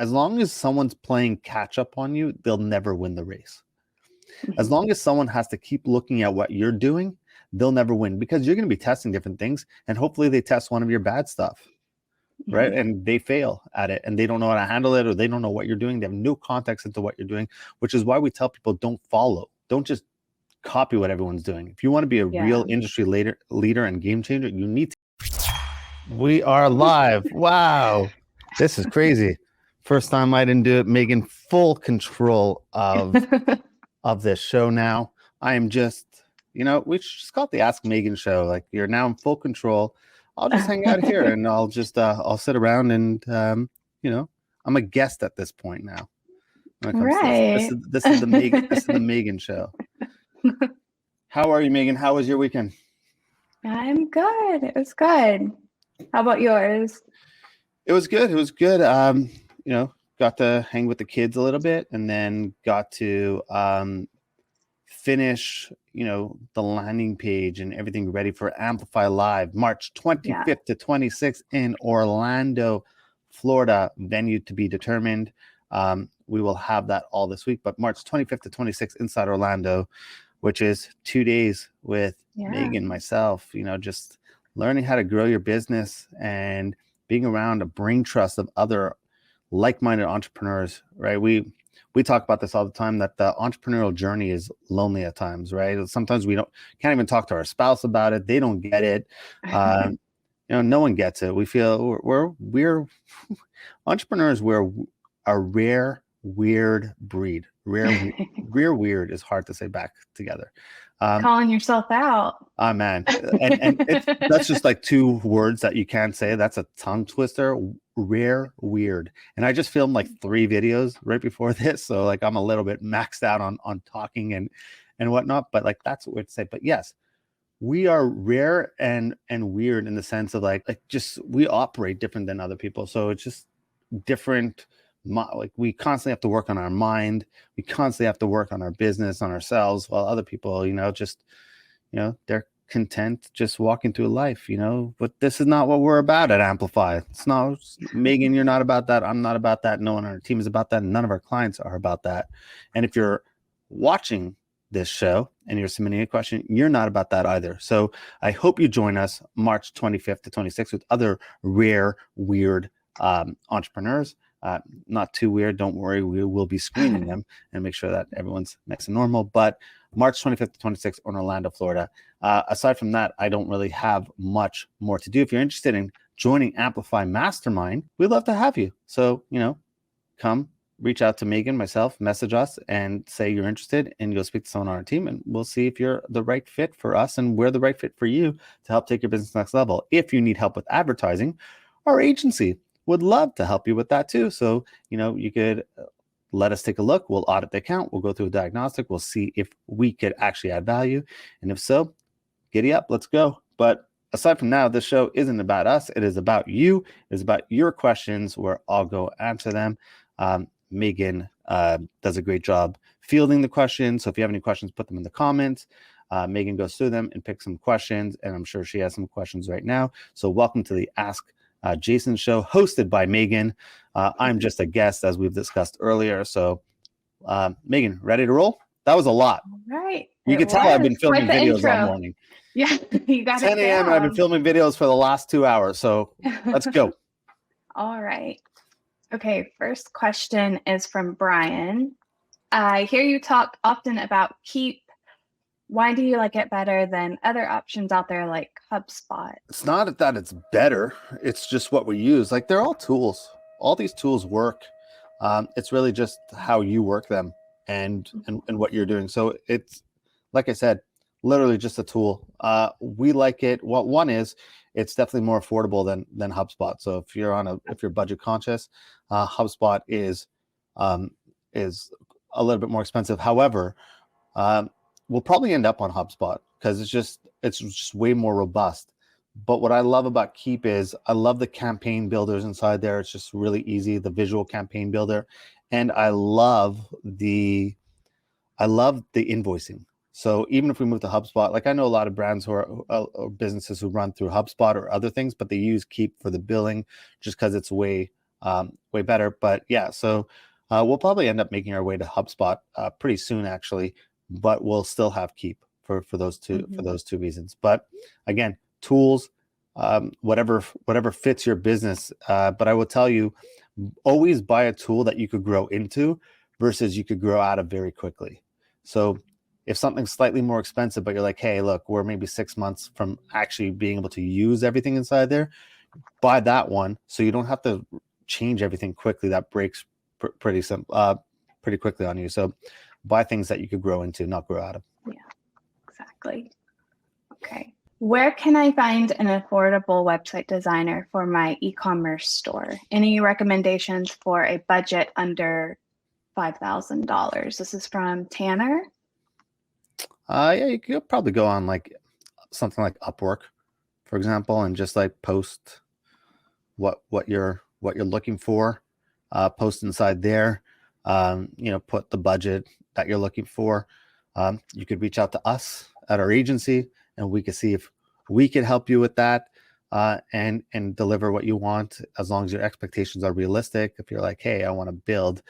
as long as someone's playing catch up on you, they'll never win the race. As long as someone has to keep looking at what you're doing, they'll never win, because you're going to be testing different things, and hopefully they test one of your bad stuff, right? And they fail at it, and they don't know how to handle it, or they don't know what you're doing. They have no context into what you're doing, which is why we tell people, don't follow. Don't just copy what everyone's doing. If you want to be a real industry leader and game changer, you need to. We are live. Wow. This is crazy. First time I didn't do it. Megan, full control of this show now. I am just, we just call it the Ask Megan show. Like, you're now in full control. I'll just hang out here and I'll just I'll sit around and I'm a guest at this point now. Right. This is the Megan. This is the Megan show. How are you, Megan? How was your weekend? I'm good. It was good. How about yours? It was good. It was good. Got to hang with the kids a little bit, and then got to finish, the landing page and everything ready for Amplify Live, March 25th to 26th in Orlando, Florida, venue to be determined. We will have that all this week, but March 25th to 26th inside Orlando, which is 2 days with Megan, myself, just learning how to grow your business and being around a brain trust of other like-minded entrepreneurs, right? We talk about this all the time, that the entrepreneurial journey is lonely at times, right? Sometimes we can't even talk to our spouse about it. They don't get it. No one gets it. We feel we're entrepreneurs. We're a rare, weird breed. Rare, weird is hard to say back together. Calling yourself out. Oh, man. And that's just like two words that you can't say. That's a tongue twister. Rare, weird. And I just filmed like 3 videos right before this. So like I'm a little bit maxed out on talking and whatnot. But like that's what we'd say. But yes, we are rare and weird in the sense of like just we operate different than other people. So it's just different. Like we constantly have to work on our mind. We constantly have to work on our business, on ourselves, while other people, they're content just walking through life, but this is not what we're about at Amplify. It's not, Megan, you're not about that. I'm not about that. No one on our team is about that. None of our clients are about that. And if you're watching this show and you're submitting a question, you're not about that either. So I hope you join us March 25th to 26th with other rare, weird entrepreneurs. Not too weird. Don't worry. We will be screening them and make sure that everyone's nice and normal. But March 25th to 26th in Orlando, Florida. Aside from that, I don't really have much more to do. If you're interested in joining Amplify Mastermind, we'd love to have you. So, come reach out to Megan, myself, message us and say you're interested, and you'll speak to someone on our team, and we'll see if you're the right fit for us and we're the right fit for you to help take your business next level. If you need help with advertising, our agency would love to help you with that too. So, you could let us take a look. We'll audit the account. We'll go through a diagnostic. We'll see if we could actually add value. And if so, giddy up, let's go. But aside from now, this show isn't about us. It is about you. It is about your questions, where I'll go answer them. Megan does a great job fielding the questions. So if you have any questions, put them in the comments. Megan goes through them and picks some questions. And I'm sure she has some questions right now. So welcome to the Ask Jason show, hosted by Megan. I'm just a guest, as we've discussed earlier. So, Megan, ready to roll? That was a lot. All right. You can tell I've been filming videos all morning. Yeah, you got 10 a.m. and I've been filming videos for the last 2 hours. So let's go. All right. Okay, first question is from Brian. I hear you talk often about Keep. Why do you like it better than other options out there like HubSpot? It's not that it's better. It's just what we use. Like, they're all tools. All these tools work. It's really just how you work them and what you're doing. So it's, like I said, literally just a tool. We like it. What one is, it's definitely more affordable than HubSpot. So if you're budget conscious, HubSpot is a little bit more expensive. However, we'll probably end up on HubSpot because it's just way more robust. But what I love about Keep is I love the campaign builders inside there. It's just really easy, the visual campaign builder. And I love the invoicing. So even if we move to HubSpot, like I know a lot of brands who are or businesses who run through HubSpot or other things, but they use Keep for the billing just because it's way way better. But yeah, so we'll probably end up making our way to HubSpot pretty soon, actually, but we'll still have Keep for those two reasons. But again, tools, whatever fits your business. But I will tell you, always buy a tool that you could grow into versus you could grow out of very quickly. So if something's slightly more expensive, but you're like, hey, look, we're maybe 6 months from actually being able to use everything inside there, buy that one so you don't have to change everything quickly. That breaks pretty quickly on you. So buy things that you could grow into, not grow out of. Yeah, exactly. Okay. Where can I find an affordable website designer for my e-commerce store? Any recommendations for a budget under $5,000? This is from Tanner. Yeah, you could probably go on like something like Upwork, for example, and just like post what you're looking for, post inside there, put the budget that you're looking for. You could reach out to us at our agency, and we could see if we could help you with that, and deliver what you want, as long as your expectations are realistic. If you're like, hey, I want to build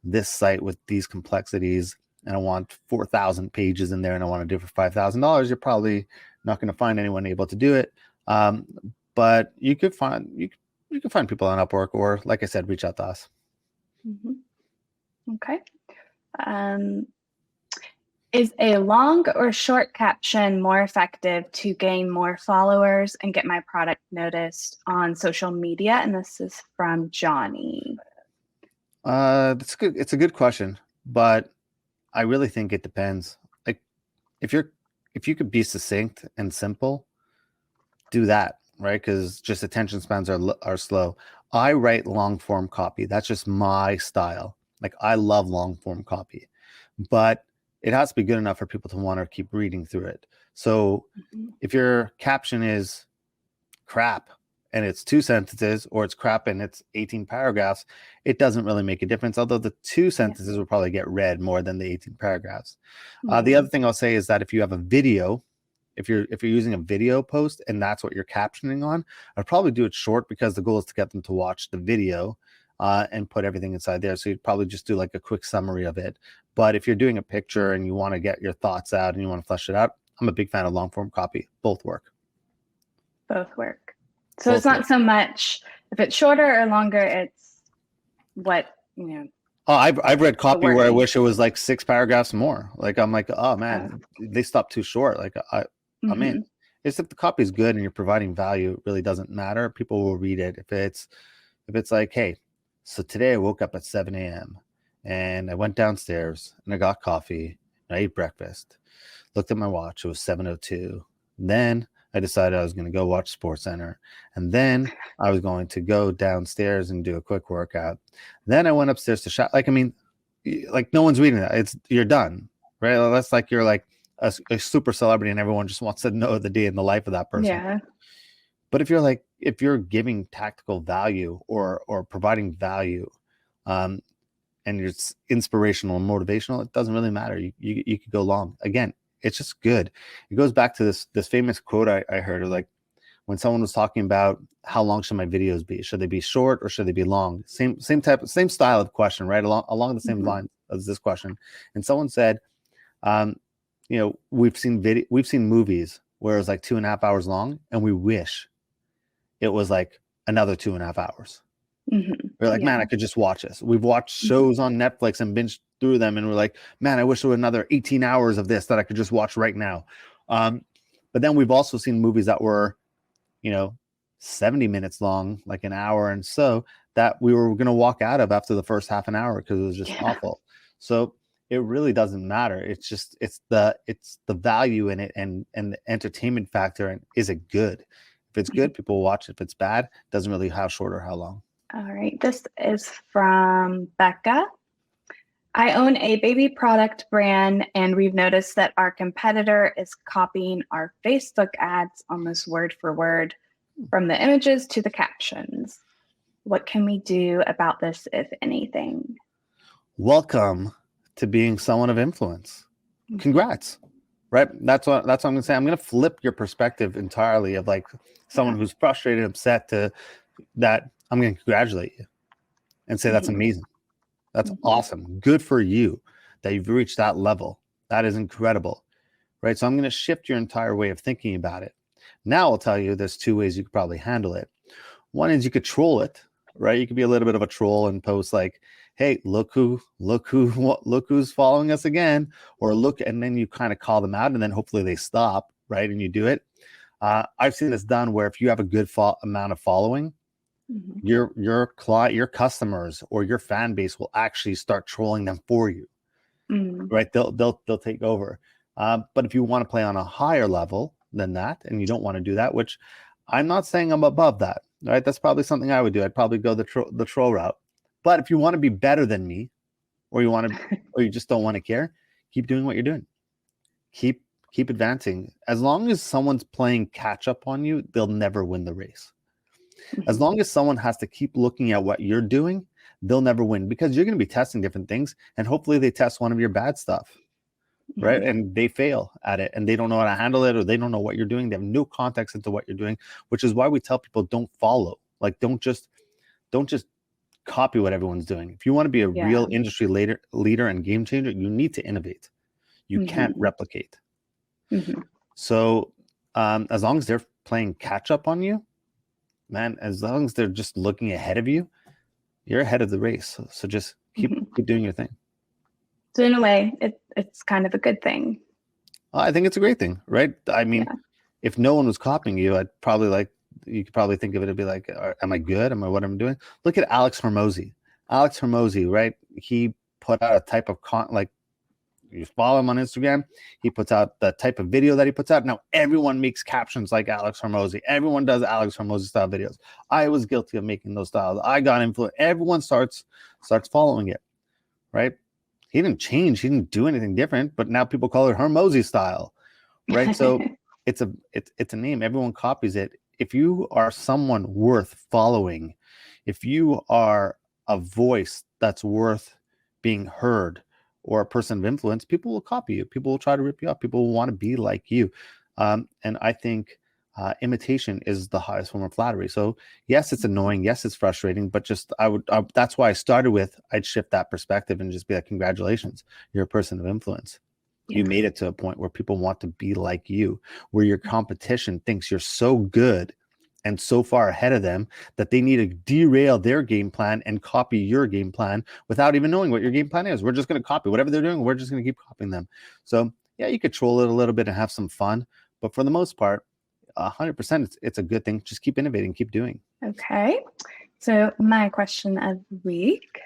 this site with these complexities, and I want 4,000 pages in there, and I want to do it for $5,000, you're probably not going to find anyone able to do it. But you could find people on Upwork, or like I said, reach out to us. Mm-hmm. Okay. Is a long or short caption more effective to gain more followers and get my product noticed on social media? And this is from Johnny. That's good. It's a good question, but I really think it depends. Like if you could be succinct and simple, do that, right? Because just attention spans are slow. I write long form copy. That's just my style. Like I love long form copy, but it has to be good enough for people to want to keep reading through it. So if your caption is crap and it's 2 sentences, or it's crap and it's 18 paragraphs, it doesn't really make a difference. Although the 2 sentences will probably get read more than the 18 paragraphs. The other thing I'll say is that if you have a video, if you're using a video post and that's what you're captioning on, I'd probably do it short, because the goal is to get them to watch the video and put everything inside there. So you'd probably just do like a quick summary of it. But if you're doing a picture and you want to get your thoughts out and you want to flesh it out, I'm a big fan of long form copy. Both work. Both work. So it's not so much if it's shorter or longer, it's what, Oh, I've read copy where I wish it was like 6 paragraphs more. Like I'm like, oh man, they stopped too short. Like I'm in. It's if the copy is good and you're providing value, it really doesn't matter. People will read it. If it's like, hey, so today I woke up at 7 a.m. and I went downstairs and I got coffee and I ate breakfast. Looked at my watch. It was 7:02. Then I decided I was going to go watch SportsCenter, and then I was going to go downstairs and do a quick workout. Then I went upstairs to shop. Like, I mean, like no one's reading that. You're done, right? That's like you're like a super celebrity, and everyone just wants to know the day in the life of that person. Yeah. But if you're giving tactical value or providing value, and it's inspirational and motivational, it doesn't really matter. You could go long. Again, it's just good. It goes back to this famous quote I heard, of like when someone was talking about how long should my videos be? Should they be short or should they be long? Same style of question, right? Along the same line as this question. And someone said, we've seen movies where it's like 2.5 hours long, and we wish it was like another 2.5 hours. We're like, man, I could just watch this. We've watched shows on Netflix and binged through them, and we're like, man, I wish there were another 18 hours of this that I could just watch right now. But then we've also seen movies that were, 70 minutes long, like an hour, and so that we were going to walk out of after the first half an hour because it was just awful. So it really doesn't matter. It's the value in it and the entertainment factor. And is it good? If it's good, people will watch it. If it's bad, it doesn't really how short or how long. All right. This is from Becca. I own a baby product brand, and we've noticed that our competitor is copying our Facebook ads almost word for word, from the images to the captions. What can we do about this, if anything? Welcome to being someone of influence. Congrats. Right? That's what I'm going to say. I'm going to flip your perspective entirely of like someone who's frustrated, upset, to that. I'm going to congratulate you. and say, that's amazing. That's awesome. Good for you that you've reached that level. That is incredible, right? So I'm going to shift your entire way of thinking about it. Now I'll tell you there's two ways you could probably handle it. One is you could troll it, right? You could be a little bit of a troll and post like, hey, look who's following us again, or look, and then you kind of call them out and then hopefully they stop, right? And you do it. I've seen this done where if you have a good amount of following, your client, your customers, or your fan base will actually start trolling them for you, right? They'll take over. But if you want to play on a higher level than that, and you don't want to do that, which I'm not saying I'm above that, right? That's probably something I would do. I'd probably go the troll route. But if you want to be better than me, or you just don't want to care, keep doing what you're doing. Keep advancing. As long as someone's playing catch up on you, they'll never win the race. As long as someone has to keep looking at what you're doing, they'll never win, because you're going to be testing different things, and hopefully they test one of your bad stuff, right? And they fail at it, and they don't know how to handle it, or they don't know what you're doing. They have no context into what you're doing, which is why we tell people don't follow. Like, don't just copy what everyone's doing. If you want to be a real industry leader and game changer, you need to innovate. You can't replicate. So as long as they're playing catch up on you, man, as long as they're just looking ahead of you, you're ahead of the race. So just keep doing your thing. So in a way, it's kind of a good thing. I think it's a great thing, right? I mean, if no one was copying you, I'd probably you could probably think of it and be like, am I good? Am I what I'm doing? Look at Alex Hormozy. Alex Hormozy, right? He put out a type of you follow him on Instagram, he puts out the type of video that he puts out. Now everyone makes captions like Alex Hormozy. Everyone does Alex Hormozy style videos. I was guilty of making those styles. I got influenced. Everyone starts following it, right? He didn't change. He didn't do anything different, but now people call it Hormozy style, right? So it's a name. Everyone copies it. If you are someone worth following, if you are a voice that's worth being heard, or a person of influence, people will copy you. People will try to rip you off. People will want to be like you. And I think imitation is the highest form of flattery. So yes, it's annoying. Yes, it's frustrating, but that's why I started with, I'd shift that perspective and just be like, congratulations, you're a person of influence. You made it to a point where people want to be like you, where your competition thinks you're so good and so far ahead of them that they need to derail their game plan and copy your game plan without even knowing what your game plan is. We're just going to copy whatever they're doing. We're just going to keep copying them. So yeah, you could troll it a little bit and have some fun, but for the most part, 100%, it's a good thing. Just keep innovating, keep doing. Okay. So my question of the week,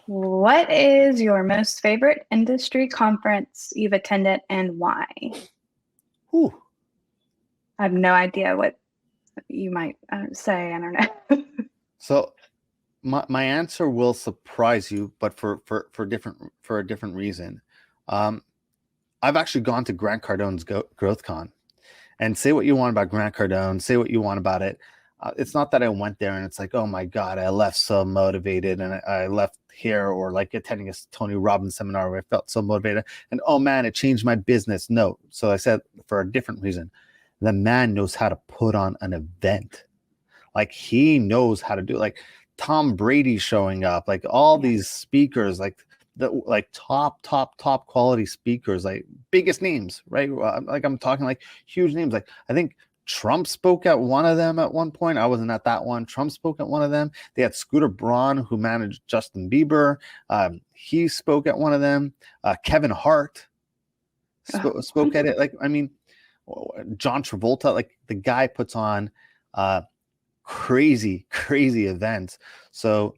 what is your most favorite industry conference you've attended and why? Ooh. I have no idea what you might say. I don't know. So my answer will surprise you, but for a different reason. I've actually gone to Grant Cardone's GrowthCon, and say what you want about Grant Cardone, say what you want about it. It's not that I went there and it's like, oh my God, I left so motivated, and I left here, or like attending a Tony Robbins seminar where I felt so motivated and oh man, it changed my business. No. So I said, for a different reason, the man knows how to put on an event. Like, he knows how to do, like Tom Brady showing up, like all these speakers, like top quality speakers, like biggest names, right? Like I'm talking like huge names. Like I think Trump spoke at one of them at one point. I wasn't at that one. Trump spoke at one of them. They had Scooter Braun, who managed Justin Bieber. He spoke at one of them. Kevin Hart spoke at it. Like, I mean, John Travolta, like the guy puts on crazy events. So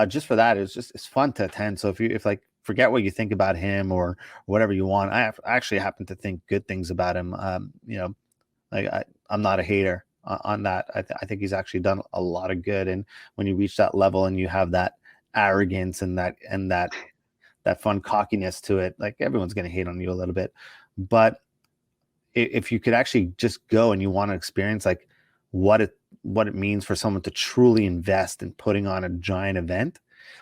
just for that, it's fun to attend. So if forget what you think about him or whatever you want, I actually happen to think good things about him. I'm not a hater on that. I think he's actually done a lot of good. And when you reach that level and you have that arrogance and that fun cockiness to it, like everyone's going to hate on you a little bit. But if you could actually just go and you want to experience like what it means for someone to truly invest in putting on a giant event,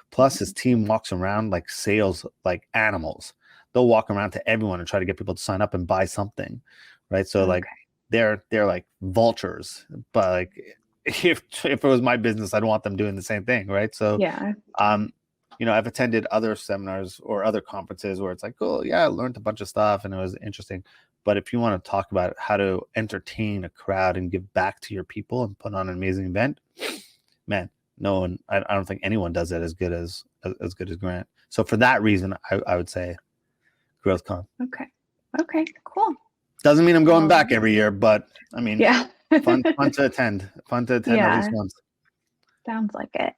plus his team walks around like sales, like animals. They'll walk around to everyone and try to get people to sign up and buy something, right? So like they're like vultures, but like if it was my business, I'd want them doing the same thing, right? So Yeah. I've attended other seminars or other conferences where it's like, oh yeah, I learned a bunch of stuff and it was interesting. But if you want to talk about how to entertain a crowd and give back to your people and put on an amazing event, man, no one, I don't think anyone does it as good as Grant. So for that reason, I would say GrowthCon. Okay, cool. Doesn't mean I'm going back every year, but I mean, yeah. fun to attend at least once. Sounds like it.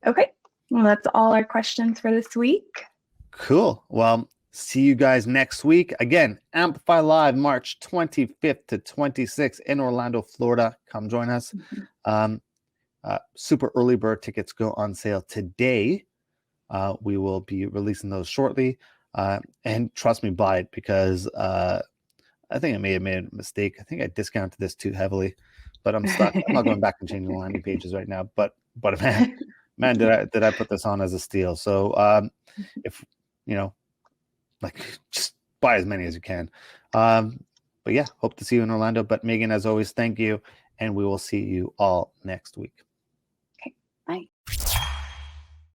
Okay. Well, that's all our questions for this week. Cool. Well, see you guys next week. Again, Amplify Live, March 25th to 26th in Orlando, Florida. Come join us. Super early bird tickets go on sale today. We will be releasing those shortly. And trust me, buy it, because I think I may have made a mistake. I think I discounted this too heavily, but I'm stuck. I'm not going back and changing the landing pages right now. But man, did I put this on as a steal? So if just buy as many as you can. But yeah, hope to see you in Orlando. But Megan, as always, thank you, and we will see you all next week. Okay, bye.